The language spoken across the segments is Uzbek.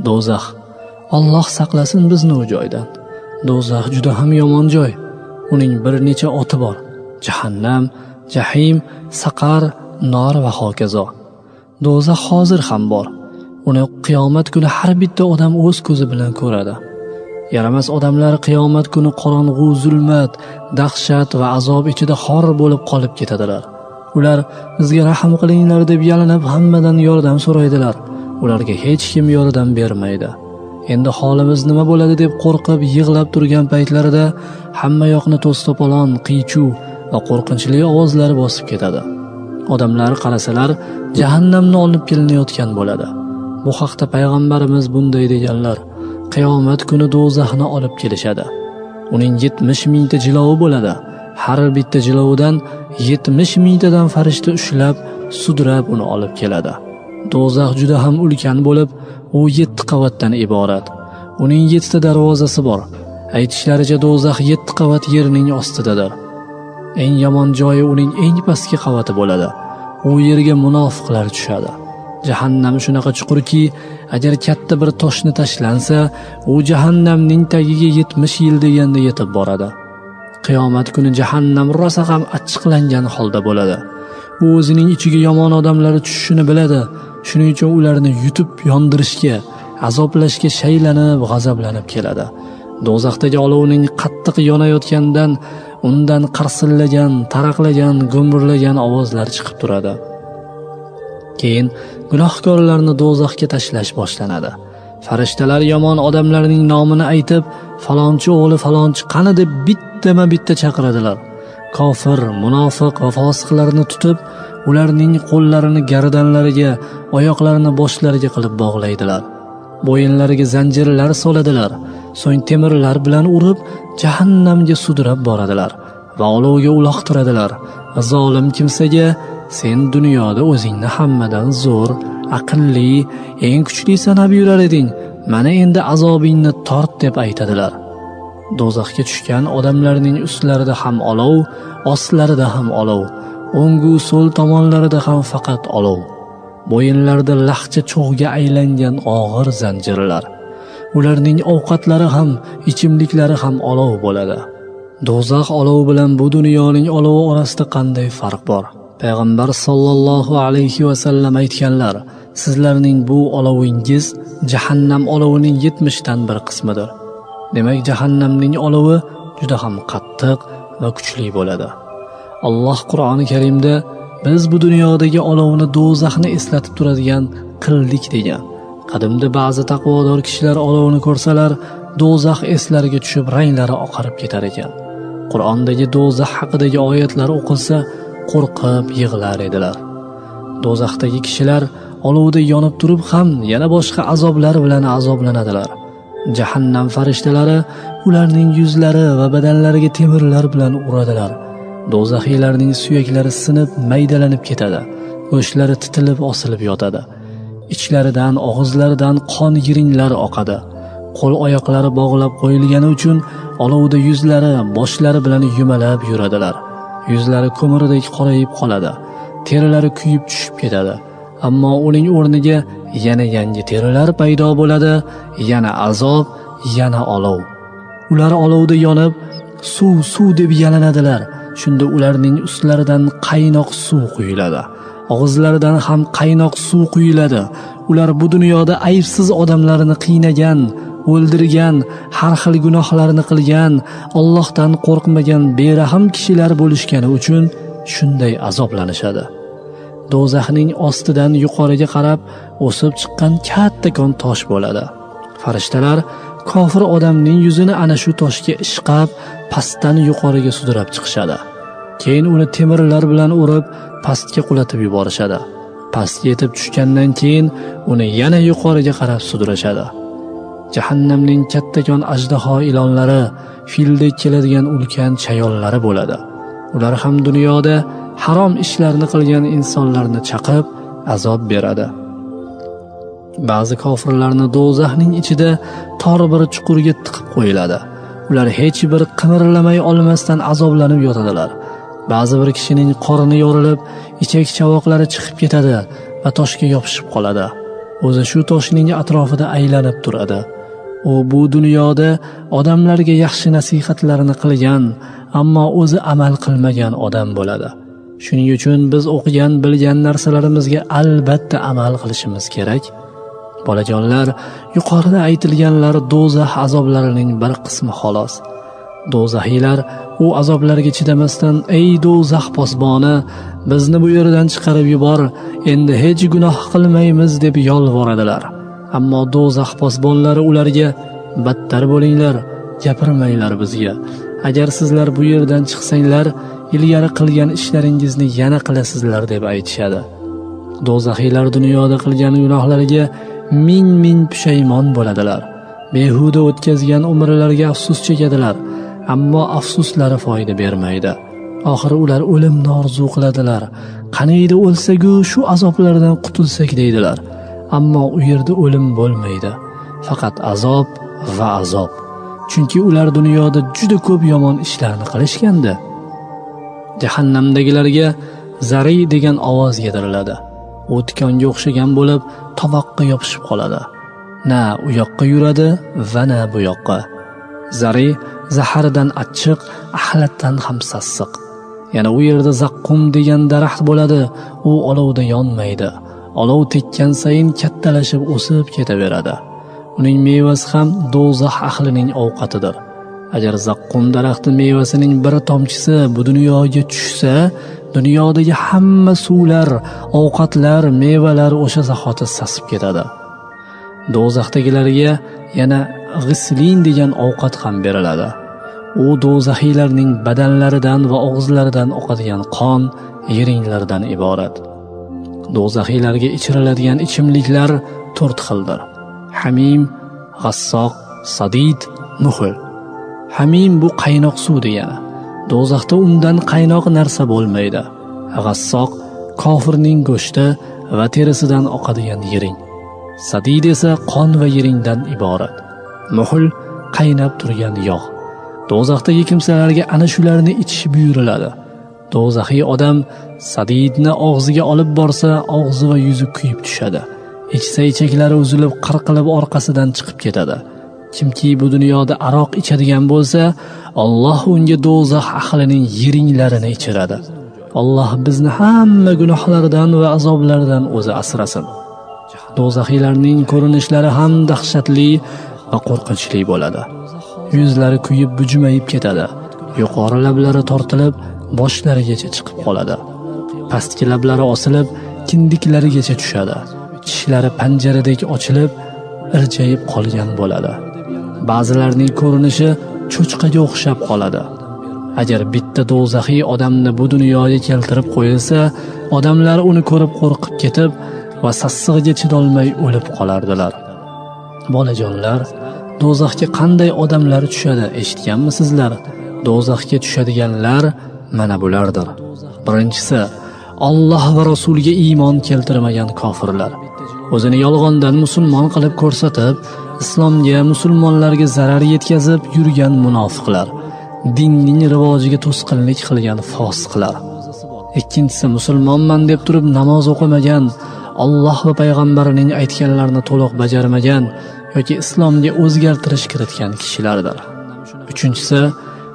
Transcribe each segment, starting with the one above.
Do'zax. Alloh saqlasin bizni u joydan. Do'zax juda ham yomon joy. Uning bir necha oti bor: jahannam, jahim, saqar, nor va hokazo. Do'zax hozir ham bor. Uni qiyomat kuni har bitta odam o'z ko'zi bilan ko'radi. Yaramas odamlar qiyomat kuni qorong'u, zulmat, dahshat va azob ichida xor bo'lib qolib ketadilar. Ular bizga rahm qilinglar deb yalinib hammadan yordam so'raydilar. Ularga hech kim yordam bermaydi. Endi holimiz nima bo'ladi deb qo'rqib yig'lab turgan paytlarida hamma yoqni to's-to'polon, qiy-chuv va qo'rqinchli ovozlar bosib ketadi. Odamlar qarasalar jahannamni olib kelinayotgan bo'ladi. Bu haqda payg'ambarimiz bunday deganlar: qiyomat kuni do'zaxni olib kelishadi. Uning 70 mingta jilovi bo'ladi. Har bitta jilovidan 70 mingtadan farishta ushlab, sudrab uni olib keladi. Do'zax juda ham ulkan bo'lib, u 7 qavatdan iborat. Uning 7 ta darvozasi bor. Aytishlaricha do'zax 7 qavat yerning ostidadir. Eng yomon joyi uning eng pastki qavati bo'ladi. U yerga munofiqlar tushadi. Jahannam shunaqa chuqurki, agar katta bir toshni tashlansa, u jahannamning tagiga 70 yil deganda yetib boradi. Qiyomat kuni jahannam rosa ham achchiqlangan holda bo'ladi. U o'zining ichiga yomon odamlar tushishini biladi. Shuning uchun ularni yutib yondirishga, azoblashga shaylanib, g'azablanib keladi. Do'zaxdagi olovning qattiq yonayotgandan undan qarsillagan, taraqlagan, gumburlagan ovozlar chiqib turadi. Keyin gunohkorlarni do'zaxga tashlash boshlanadi. Farishtalar yomon odamlarning nomini aytib, falonchi o'g'li falonchi qani deb bitta chaqiradilar. Kofir, munofiq va fosiqlarni tutib, ularning qo'llarini gardanlariga, oyoqlarini boshlariga qilib bog'laydilar. Bo'yinlariga zanjirlar soladilar. So'ng temirlar bilan urib, jahannamga sudrab boradilar va olovga uloqtiradilar. Zolim kimsaga: sen dunyoda o'zingni hammadan zo'r, aqlli, eng kuchli sanab yurar eding. Mana endi azobingni tort deb aytadilar. Do'zaxga tushgan odamlarning ustlarida ham olov, ostlarida ham olov, o'ngu so'l tomonlarida ham faqat olov. Bo'yinlarida lahcha cho'g'ga aylangan og'ir zanjirlar. Ularning ovqatlari ham, ichimliklari ham olov bo'ladi. Do'zax olovi bilan bu dunyoning olovi orasida qanday farq bor? Payg'ambar sollallohu alayhi va sallam aytganlar: sizlarning bu olovingiz jahannam olovining 70 dan bir qismidir. Demak, jahannamning olovi juda ham qattiq va kuchli bo'ladi. Alloh Qur'oni Karimda biz bu dunyodagi olovni do'zaxni eslatib turadigan qildik degan. Qadimda ba'zi taqvodor kishilar olovni ko'rsalar, do'zax eslariga tushib ranglari oqarib ketar ekan. Qur'ondagi do'zax haqidagi oyatlar o'qilsa, qo'rqib yig'lar edilar. Do'zaxdagi kishilar olovda yonib turib ham yana boshqa azoblar bilan azoblanadilar. Jahannam farishtalari ularning yuzlari va badanlariga temirlar bilan uradilar. Do'zaxiylarning suyaklari sinib, maydalanib ketadi. Go'shtlari titilib, osilib yotadi. Ichlaridan, og'izlaridan qon yiringlar oqadi. Qo'l-oyoqlari bog'lab qo'yilgani uchun olovda yuzlari, boshlari bilan yumalab yuradilar. Yuzlari ko'mirdek qorayib qoladi. Terilari kuyib tushib ketadi. Ammo uning o'rniga yana yangi terilar paydo bo'ladi, yana azob, yana olov. Ular olovda yonib, suv deb yalanadilar. Shunda ularning ustlaridan qaynoq suv quyiladi. Og'izlaridan ham qaynoq suv quyiladi. Ular bu dunyoda aybsiz odamlarni qiynagan, o'ldirgan, har xil gunohlarni qilgan, Allohdan qo'rqmagan berahm kishilar bo'lishgani uchun shunday azoblanishadi. Do'zaxning ostidan yuqoriga qarab o'sib chiqqan kattakon tosh bo'ladi. Farishtalar kofir odamning yuzini ana shu toshga ishqab, pastdan yuqoriga sudrab chiqishadi. Keyin uni temirlar bilan urib, pastga qulatib yuborishadi. Pastga yetib tushgandan keyin uni yana yuqoriga qarab sudrashadi. Jahannamning kattakon ajdaho ilonlari, fildek keladigan ulkan chayollari bo'ladi. Ular ham dunyoda harom ishlarni qilgan insonlarni chaqib azob beradi. Ba'zi kofirlarni do'zaxning ichida tor bir chuqurga tiqib qo'yiladi. Ular hech bir qimirlamay olmasdan azoblanib yotadilar. Ba'zi bir kishining qorni yorilib, ichak chavoqlari chiqib ketadi va toshga yopishib qoladi. o'zi shu toshning atrofida aylanib turadi. U bu dunyoda odamlarga yaxshi nasihatlarni qilgan, ammo o'zi amal qilmagan odam bo'ladi. Shuning uchun biz o'qigan, bilgan narsalarimizga albatta amal qilishimiz kerak. Bolajonlar, yuqorida aytilganlar do'zax azoblarining bir qismi xolos. Do'zaxiylar u azoblarga chidamasdan, ey do'zax posboni, bizni bu yerdan chiqarib yubor, endi hech gunoh qilmaymiz deb yolvoradilar. Ammo do'zax posbonlari ularga, battar bo'linglar, gapirmanglar bizga. Agar sizlar bu yerdan chiqsanglar, ilgari qilgan ishlaringizni yana qilasizlar deb aytishadi. Do'zaxiylar dunyoda qilgan gunohlariga ming pushaymon bo'ladilar. Behuda o'tkazgan umrlariga afsus chekadilar, ammo afsuslari foyda bermaydi. Oxiri ular o'limni orzu qiladilar. Qaniydi o'lsak-ku shu azoblardan qutulsak deydilar. Ammo u yerda o'lim bo'lmaydi, faqat azob va azob. Chunki ular dunyoda juda ko'p yomon ishlarni qilishganda. Jahannamdagilarga zari degan ovoz yediriladi. U tikonga o'xshagan bo'lib, tomoqqa yopishib qoladi. Na u yoqqa yuradi va na bu yoqqa. Zari zahardan achchiq, ahlatdan ham sassiq. Yana u yerda zaqqum degan daraxt bo'ladi. U olovda yonmaydi. Olov tekkan sayin kattalashib o'sib ketaveradi. Uning mevasi ham do'zax ahlining ovqatidir. Agar zaqqum daraxti mevasining bir tomchisi bu dunyoga tushsa, dunyodagi hamma suvlar, ovqatlar, mevalar o'sha zahoti sasib ketadi. Do'zaxdagilarga yana g'islin degan ovqat ham beriladi. U do'zaxiylarning badanlaridan va og'izlaridan oqadigan qon, yiringlardan iborat. Do'zaxiylarga ichiriladigan ichimliklar 4 xildir. Hamim, g'assoq, sadid, muhl. Hamim bu qaynoq suv degani. Do'zaxda undan qaynoq narsa bo'lmaydi. G'assoq kofirning go'shti va terisidan oqadigan yiring. Sadid esa qon va yiringdan iborat. Muhl qaynab turgan yog'. Do'zaxdagi kimsalarga ana shularni ichish buyuriladi. Do'zaxiy odam sadidni og'ziga olib borsa, og'zi va yuzi kuyib tushadi. Ichsa ichaklari uzilib, qirqilib orqasidan chiqib ketadi. Kimki bu dunyoda aroq ichadigan bo'lsa, Alloh unga do'zax ahlining yiringlarini ichiradi. Alloh bizni hamma gunohlardan va azoblardan o'zi asrasin. Do'zaxiylarning ko'rinishlari ham dahshatli va qo'rqinchli bo'ladi. Yuzlari kuyib bujmayib ketadi. Yuqori lablari tortilib, boshlarigacha chiqib qoladi. Pastki lablari osilib, kindiklarigacha tushadi. Tishlari panjaradek ochilib, irjayib qolgan bo'ladi. Ba'zilarning ko'rinishi cho'chqaga o'xshab qoladi. Agar bitta do'zaxiy odamni bu dunyoga keltirib qo'yilsa, odamlar uni ko'rib qo'rqib ketib va sassig'iga chidolmay o'lib qolardilar. Bolajonlar, do'zaxga qanday odamlar tushadi eshitganmisizlar? Do'zaxga tushadiganlar mana bulardir. Birinchisi, Alloh va rasuliga iymon keltirmagan kofirlar. O'zini yolg'ondan musulmon qilib ko'rsatib, islomga, musulmonlarga zarar yetkazib yurgan munofiqlar. Dinning rivojiga to'sqinlik qilgan fosiqlar. Ikkinchisi, musulmonman deb turib namoz o'qimagan, Alloh va payg'ambarining aytganlarini to'liq bajarmagan yoki islomga o'zgartirish kiritgan kishilardir. Uchinchisi,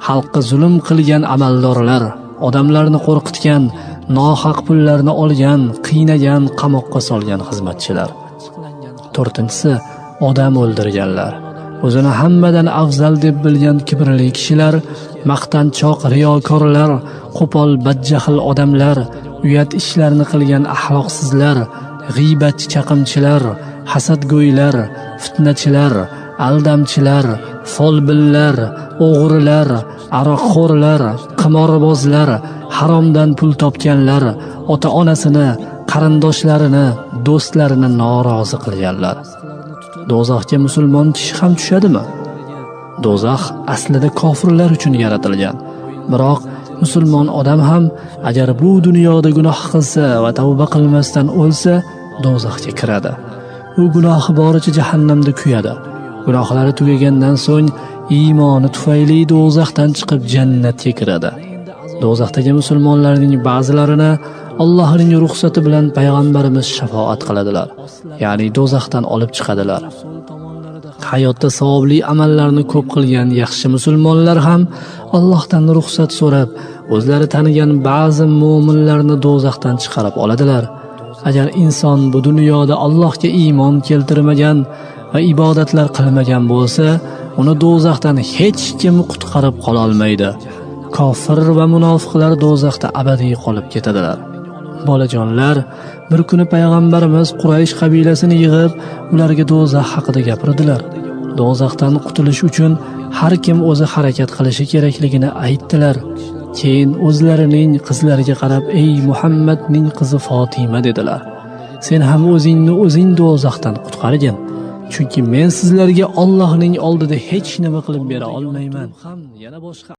xalqqa zulm qilgan amaldorlar, odamlarni qo'rqitgan, nohaq pullarni olgan, qiynagan, qamoqqa solgan xizmatchilar. To'rtinchisi, odam o'ldirganlar, o'zini hammadan afzal deb bilgan kibrli kishilar, maqtanchoq riyokorlar, qo'pol badjahl odamlar, uyat ishlarni qilgan axloqsizlar, g'iybatchi chaqimchilar, hasadgo'ylar, fitnachilar, aldamchilar, folbillar, o'g'rilar, aroqxo'rlar, qimorbozlar, haromdan pul topganlar, ota-onasini, qarindoshlarini, do'stlarini norozi qilganlar. Do'zaxga musulmon kishi ham tushadimi? Do'zax aslida kofirlar uchun yaratilgan. Biroq musulmon odam ham agar bu dunyoda gunoh qilsa va tavba qilmasdan o'lsa, do'zaxga kiradi. U gunohi boricha jahannamda kuyadi. Gunohlari tugagandan so'ng iymoni tufayli do'zaxdan chiqib jannatga kiradi. Do'zaxdagi musulmonlarning ba'zilarini Allohning ruxsati bilan payg'ambarimiz shafoat qiladilar, ya'ni do'zaxdan olib chiqadilar. Hayotda savobli amallarni ko'p qilgan yaxshi musulmonlar ham Allohdan ruxsat so'rab, o'zlari tanigan ba'zi mu'minlarni do'zaxdan chiqarib oladilar. Agar inson bu dunyoda Allohga iymon keltirmagan va ibodatlar qilmagan bo'lsa, uni do'zaxdan hech kim qutqarib qola olmaydi. Kofir va munofiqlar do'zaxda abadiy qolib ketadilar. Bolajonlar, bir kuni payg'ambarimiz Quraysh qabilasini yig'ib, ularga do'zax haqida gapirdilar. Do'zaxdan qutulish uchun har kim o'zi harakat qilishi kerakligini aytdilar. Keyin o'zlarining qizlariga qarab, "Ey Muhammadning qizi Fatima" dedilar. "Sen ham o'zing do'zaxdan qutqargin. Chunki men sizlarga Allohning oldida hech nima qilib bera olmayman." Yana boshqa